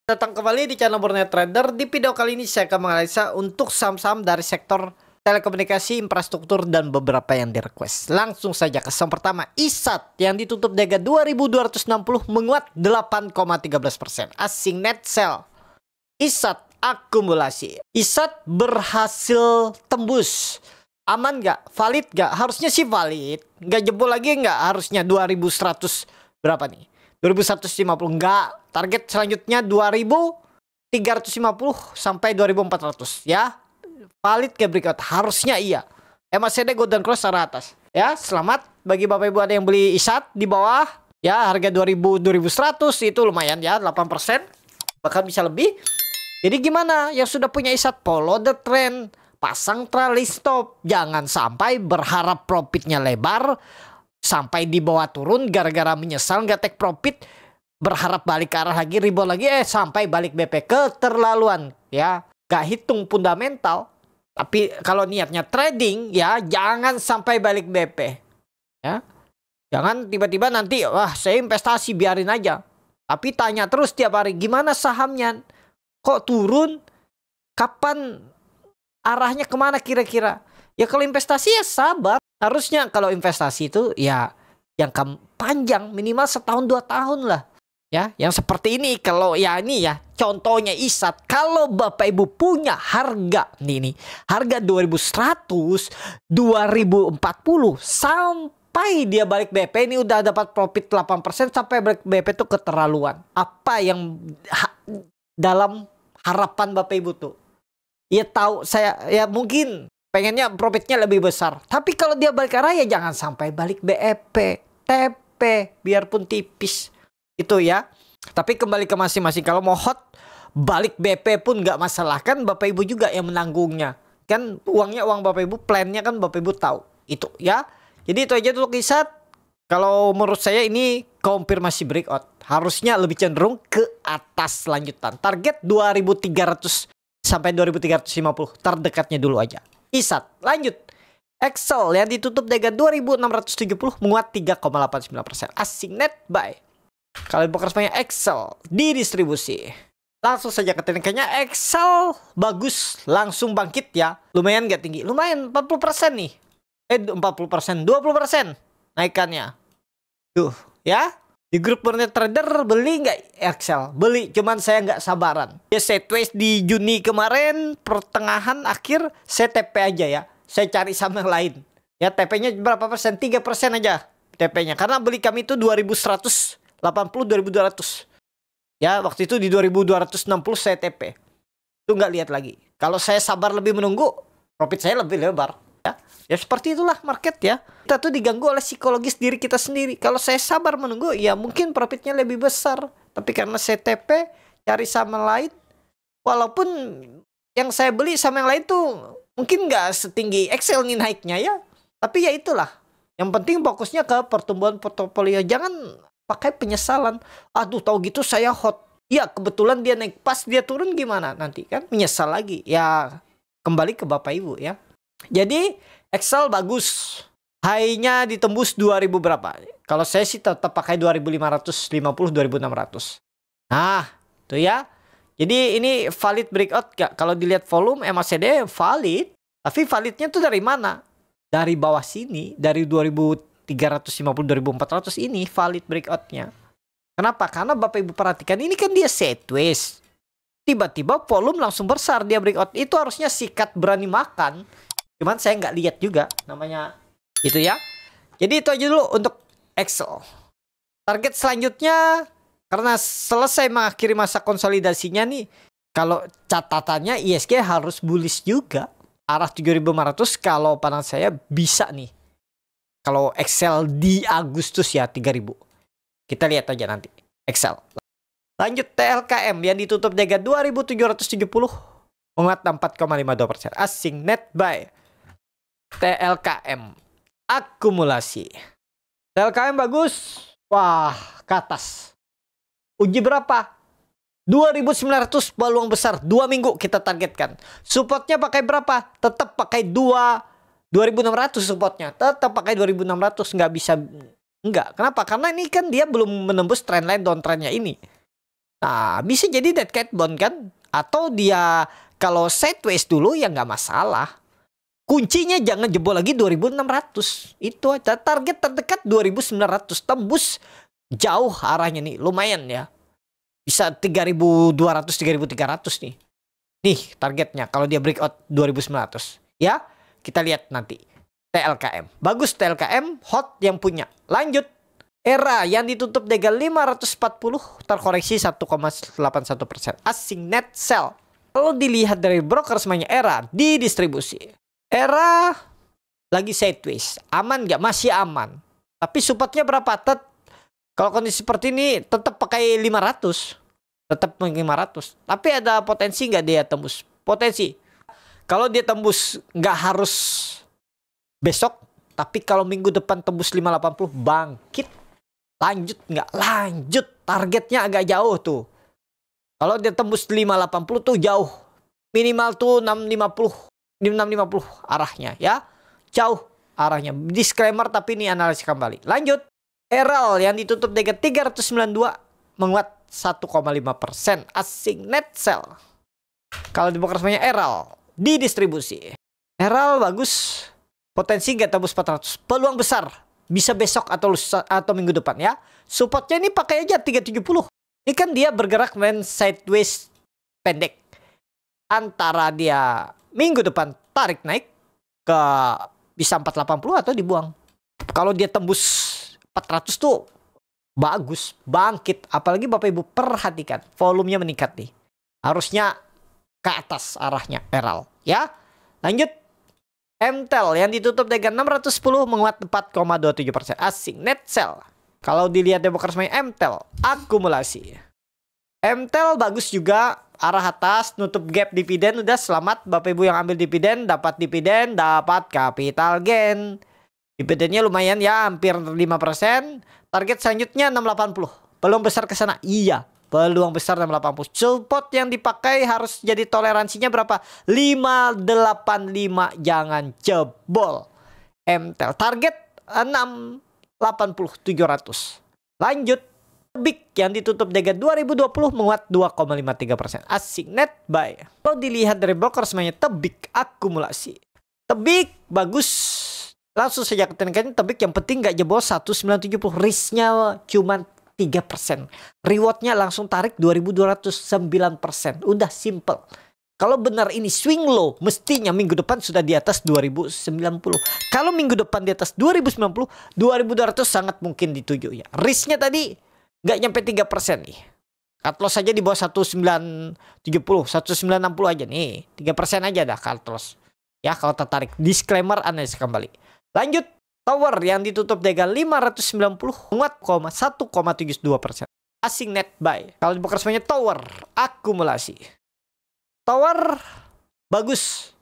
Datang kembali di channel Borneo Trader. Di video kali ini saya akan menganalisa untuk saham-saham dari sektor telekomunikasi, infrastruktur, dan beberapa yang di request. Langsung saja ke saham pertama, ISAT yang ditutup di harga 2260 menguat 8,13%. Asing net sell. ISAT akumulasi. ISAT berhasil tembus. Aman nggak? Valid nggak? Harusnya sih valid. Nggak jebol lagi nggak? Harusnya 2100 berapa nih? 2150 enggak. Target selanjutnya 2350 sampai 2400 ya. Valid ke breakout? Harusnya iya. MACD golden cross arah atas. Ya, selamat bagi Bapak Ibu ada yang beli ISAT di bawah ya, harga 2100 itu lumayan ya, 8%. Bahkan bisa lebih. Jadi gimana yang sudah punya ISAT, follow the trend, pasang trailing stop. Jangan sampai berharap profitnya lebar sampai di bawah turun gara-gara menyesal nggak take profit, berharap balik ke arah lagi, rebound lagi, sampai balik BP. Keterlaluan ya, gak hitung fundamental. Tapi kalau niatnya trading ya, jangan sampai balik BP ya. Jangan tiba-tiba nanti wah saya investasi biarin aja, tapi tanya terus tiap hari gimana sahamnya, kok turun, kapan arahnya kemana kira-kira. Ya kalau investasi ya sabar. Harusnya kalau investasi itu ya jangka panjang, minimal setahun 2 tahun lah. Ya, yang seperti ini kalau ya ini ya contohnya ISAT. Kalau Bapak Ibu punya harga nih harga 2100, 2040 sampai dia balik BP ini udah dapat profit 8%, sampai balik BP itu keterlaluan. Apa yang dalam harapan Bapak Ibu tuh? Ya tahu saya ya mungkin pengennya profitnya lebih besar. Tapi kalau dia balik arah ya jangan sampai balik BEP, TP, biarpun tipis. Itu ya. Tapi kembali ke masing-masing. Kalau mau hot, balik BP pun nggak masalah. Kan Bapak Ibu juga yang menanggungnya. Kan uangnya uang Bapak Ibu, plannya kan Bapak Ibu tahu. Itu ya. Jadi itu aja dulu kisah. Kalau menurut saya ini konfirmasi breakout. Harusnya lebih cenderung ke atas lanjutan. Target 2300 sampai 2350. Terdekatnya dulu aja. ISAT lanjut. Excel yang ditutup dengan 2670 menguat 3,89%. Asing net buy. Kalau bekas banyak Excel di distribusi. Langsung saja ke tekniknya. Excel bagus, langsung bangkit ya. Lumayan gak tinggi? Lumayan 40% nih. 40%, 20% naikannya. Tuh ya. Di grup Borneo Trader beli nggak Excel? Beli, cuman saya nggak sabaran. Ya sideways di Juni kemarin, pertengahan akhir saya TP aja ya. Saya cari saham yang lain. Ya TP-nya berapa persen? 3% aja TP-nya. Karena beli kami itu 2180, 2200. Ya waktu itu di 2260 saya TP. Itu nggak lihat lagi. Kalau saya sabar lebih menunggu, profit saya lebih lebar. Ya seperti itulah market ya. Kita tuh diganggu oleh psikologis diri kita sendiri. Kalau saya sabar menunggu, ya mungkin profitnya lebih besar. Tapi karena saya TP, cari saham lain, walaupun yang saya beli saham yang lain tuh mungkin nggak setinggi Excel nih naiknya ya. Tapi ya itulah. Yang penting fokusnya ke pertumbuhan portofolio. Jangan pakai penyesalan. Aduh tahu gitu saya hot. Ya kebetulan dia naik, pas dia turun gimana nanti kan menyesal lagi. Ya kembali ke Bapak Ibu ya. Jadi Excel bagus. High-nya ditembus 2000 berapa? Kalau saya sih tetap pakai 2550, 2600. Nah, tuh ya. Jadi ini valid breakout gak? Kalau dilihat volume MACD valid. Tapi validnya tuh dari mana? Dari bawah sini, dari 2350, 2400 ini valid breakoutnya. Kenapa? Karena Bapak Ibu perhatikan ini kan dia sideways. Tiba-tiba volume langsung besar dia breakout. Itu harusnya sikat berani makan. Cuman saya nggak lihat juga namanya itu ya. Jadi itu aja dulu untuk Excel. Target selanjutnya karena selesai mengakhiri masa konsolidasinya nih. Kalau catatannya ISG harus bullish juga. Arah 7500 kalau pandangan saya bisa nih. Kalau Excel di Agustus ya 3000. Kita lihat aja nanti Excel. Lanjut TLKM yang ditutup dengan 2770 menguat 4,52%. Asing net buy. TLKM akumulasi. TLKM bagus. Wah, ke atas. Uji berapa? 2900 peluang besar. 2 minggu kita targetkan. Supportnya pakai berapa? Tetap pakai 2600 supportnya. Tetap pakai 2600. Nggak bisa. Enggak. Kenapa? Karena ini kan dia belum menembus trendline downtrendnya ini. Nah, bisa jadi dead cat bond kan? Atau dia kalau sideways dulu ya nggak masalah. Kuncinya jangan jebol lagi 2600. Itu aja. Target terdekat 2900. Tembus jauh arahnya nih. Lumayan ya. Bisa 3200, 3300 nih. Nih targetnya kalau dia breakout 2900. Ya, kita lihat nanti. TLKM. Bagus TLKM. Hot yang punya. Lanjut. Era yang ditutup dengan 540 terkoreksi 1,81%. Asing net sell. Kalau dilihat dari broker semuanya Era di distribusi. Era lagi sideways. Aman nggak? Masih aman. Tapi supportnya berapa? Kalau kondisi seperti ini tetap pakai 500. Tetap 500. Tapi ada potensi nggak dia tembus? Potensi. Kalau dia tembus nggak harus besok. Tapi kalau minggu depan tembus 580 bangkit. Lanjut nggak? Lanjut. Targetnya agak jauh tuh. Kalau dia tembus 580 tuh jauh. Minimal tuh 650 arahnya ya. Jauh arahnya. Disclaimer tapi ini analisis kembali. Lanjut. Eral yang ditutup dengan 392 menguat 1,5%. Asing net sell. Kalau di broker semuanya Eral di distribusi. Eral bagus. Potensi nggak tembus 400. Peluang besar. Bisa besok atau minggu depan ya. Supportnya ini pakai aja 370. Ini kan dia bergerak main sideways pendek. Antara dia minggu depan tarik naik ke bisa 480 atau dibuang. Kalau dia tembus 400 tuh bagus, bangkit. Apalagi Bapak Ibu perhatikan volumenya meningkat nih. Harusnya ke atas arahnya Eral ya. Lanjut. MTEL yang ditutup dengan 610 menguat 4,27%. Asing net sell. Kalau dilihat broker semuanya MTEL akumulasi. MTEL bagus juga arah atas, nutup gap dividen. Udah selamat Bapak Ibu yang ambil dividen, dapat dividen, dapat capital gain. Dividennya lumayan ya, hampir 5%. Target selanjutnya 680. Peluang besar ke sana. Iya, peluang besar 680. Support yang dipakai harus jadi toleransinya berapa? 585, jangan jebol. MTEL target 680 700. Lanjut. Big yang ditutup dengan 2020 menguat 2,53%. Asing net buy. Kalau dilihat dari broker semuanya Tebik akumulasi. Tebik bagus. Langsung saja ke tekniknya Tebik, yang penting nggak jebol 1970. Risknya cuma 3%. Rewardnya langsung tarik 2209%. Udah simple. Kalau benar ini swing low, mestinya minggu depan sudah di atas 2090. Kalau minggu depan di atas 2090, 2200 sangat mungkin dituju ya. Risknya tadi nggak nyampe 3% nih. Cut loss saja di bawah 1970, 1960 aja nih. 3% aja dah cut loss. Ya kalau tertarik. Disclaimer analisis kembali. Lanjut. Tower yang ditutup dengan 590 menguat 1,72%. Asing net buy. Kalau dibuka semuanya Tower akumulasi. Tower bagus.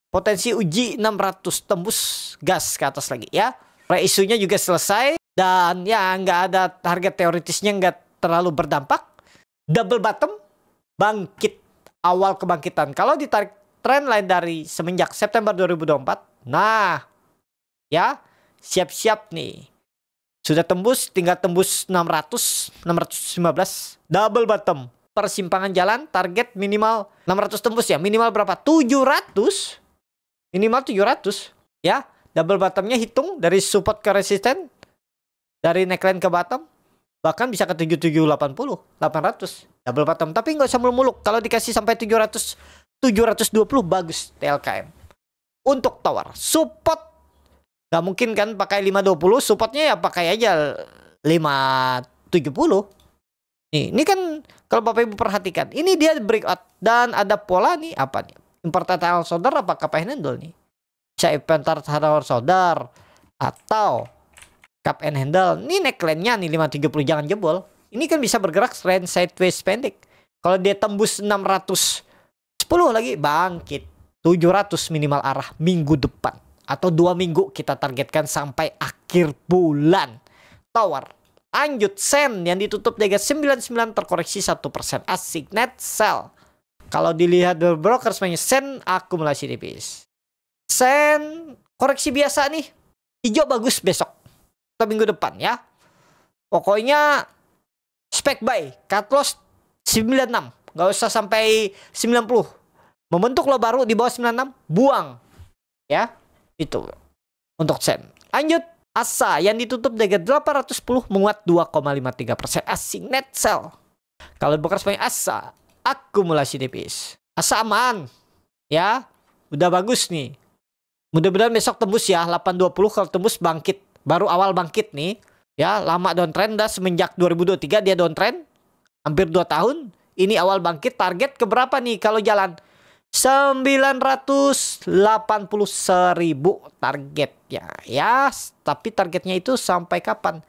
Potensi uji 600 tembus gas ke atas lagi ya. Reisunya juga selesai. Dan ya nggak ada target teoritisnya, nggak terlalu berdampak. Double bottom bangkit, awal kebangkitan. Kalau ditarik trendline dari semenjak September 2024, nah ya siap-siap nih. Sudah tembus, tinggal tembus 600, 615. Double bottom. Persimpangan jalan, target minimal 600 tembus ya. Minimal berapa? 700. Minimal 700 ya. Double bottomnya hitung dari support ke resisten. Dari neckline ke bottom. Bahkan bisa ke 7780, 800. Double bottom. Tapi nggak usah muluk-muluk. Kalau dikasih sampai 700, 720 bagus TLKM. Untuk tower. Support. Nggak mungkin kan pakai 520. Supportnya ya pakai aja 570. Ini kan kalau Bapak Ibu perhatikan. Ini dia breakout. Dan ada pola nih. Apa nih? Imported hard shoulder apa cup and handle nih? Bisa imported hard shoulder. Atau cup and handle. Ini neckline-nya nih 530, jangan jebol. Ini kan bisa bergerak trend sideways pendek. Kalau dia tembus 610 lagi bangkit. 700 minimal arah minggu depan. Atau 2 minggu kita targetkan sampai akhir bulan. Tower. Lanjut Sen yang ditutup dengan 99 terkoreksi 1%. Asik net sell. Kalau dilihat dari broker semuanya Sen akumulasi tipis. Sen koreksi biasa nih. Hijau bagus besok. Minggu depan ya. Pokoknya spek buy, cut loss 96. Nggak usah sampai 90. Membentuk lo baru di bawah 96, buang. Ya, itu untuk sen. Lanjut. ASA yang ditutup dengan 810 menguat 2,53%. Asing net sell. Kalau bekas banyak ASA, akumulasi tipis. ASA aman. Ya, udah bagus nih. Mudah-mudahan besok tembus ya 820. Kalau tembus bangkit. Baru awal bangkit nih. Ya, lama downtrend dah semenjak 2023 dia downtrend. Hampir 2 tahun. Ini awal bangkit. Target keberapa nih kalau jalan? 980.000 targetnya ya. Tapi targetnya itu sampai kapan?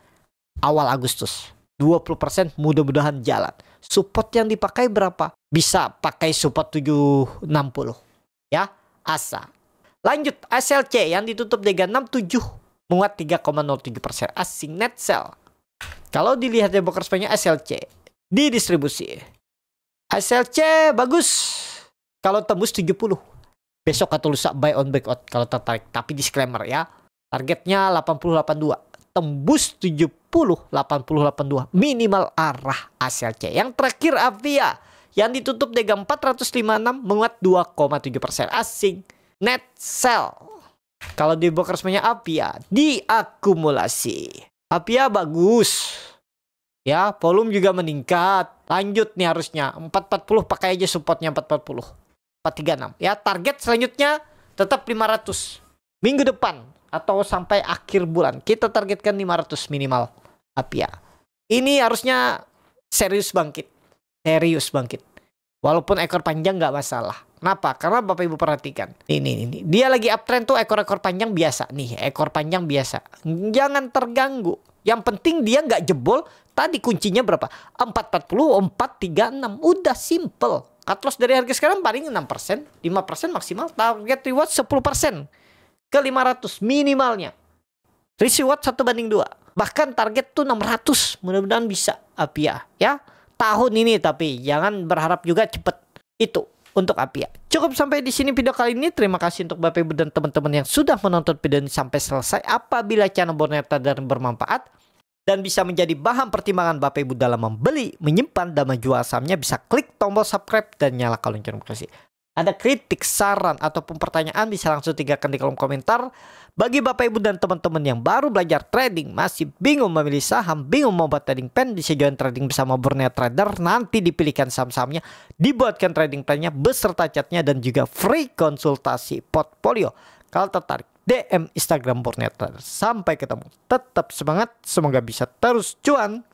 Awal Agustus. 20% mudah-mudahan jalan. Support yang dipakai berapa? Bisa pakai support 760 ya. ASA. Lanjut ASLC yang ditutup dengan 67 menguat 3,07%. Asing net sell. Kalau dilihat di broker span-nya ASLC di distribusi. ASLC bagus. Kalau tembus 70. Besok atau lusa buy on breakout kalau tertarik. Tapi disclaimer ya. Targetnya 8082. Tembus 70 8082. Minimal arah ASLC. Yang terakhir Avia. Yang ditutup dengan 456 menguat 2,7%. Asing net sell. Kalau di broker span-nya Avia diakumulasi. Avia bagus. Ya, volume juga meningkat. Lanjut nih harusnya 440 pakai aja supportnya 440. 436 ya. Target selanjutnya tetap 500 minggu depan atau sampai akhir bulan kita targetkan 500 minimal Avia. Ini harusnya serius bangkit walaupun ekor panjang nggak masalah. Kenapa? Karena Bapak Ibu perhatikan ini dia lagi uptrend tuh. Ekor panjang biasa nih, ekor panjang biasa, jangan terganggu. Yang penting dia nggak jebol. Tadi kuncinya berapa? 440 436 udah simple. Cut loss dari harga sekarang paling 6%, 5% maksimal. Target reward 10% ke 500 minimalnya. Risk reward 1/2. Bahkan target tuh 600. Mudah-mudahan bisa Avia ya. Tahun ini tapi jangan berharap juga cepet. Itu untuk Avia. Cukup sampai di sini video kali ini. Terima kasih untuk Bapak Ibu dan teman-teman yang sudah menonton video ini sampai selesai. Apabila channel Borneo Trader bermanfaat dan bisa menjadi bahan pertimbangan Bapak Ibu dalam membeli, menyimpan, dan menjual sahamnya, bisa klik tombol subscribe dan nyalakan lonceng notifikasi. Ada kritik, saran, ataupun pertanyaan bisa langsung tinggalkan di kolom komentar. Bagi Bapak Ibu dan teman-teman yang baru belajar trading, masih bingung memilih saham, bingung membuat trading plan, bisa join trading bersama Borneo Trader. Nanti dipilihkan saham-sahamnya, dibuatkan trading plan-nya beserta chatnya, dan juga free konsultasi portfolio. Kalau tertarik, DM Instagram Borneo Trader. Sampai ketemu. Tetap semangat. Semoga bisa terus cuan.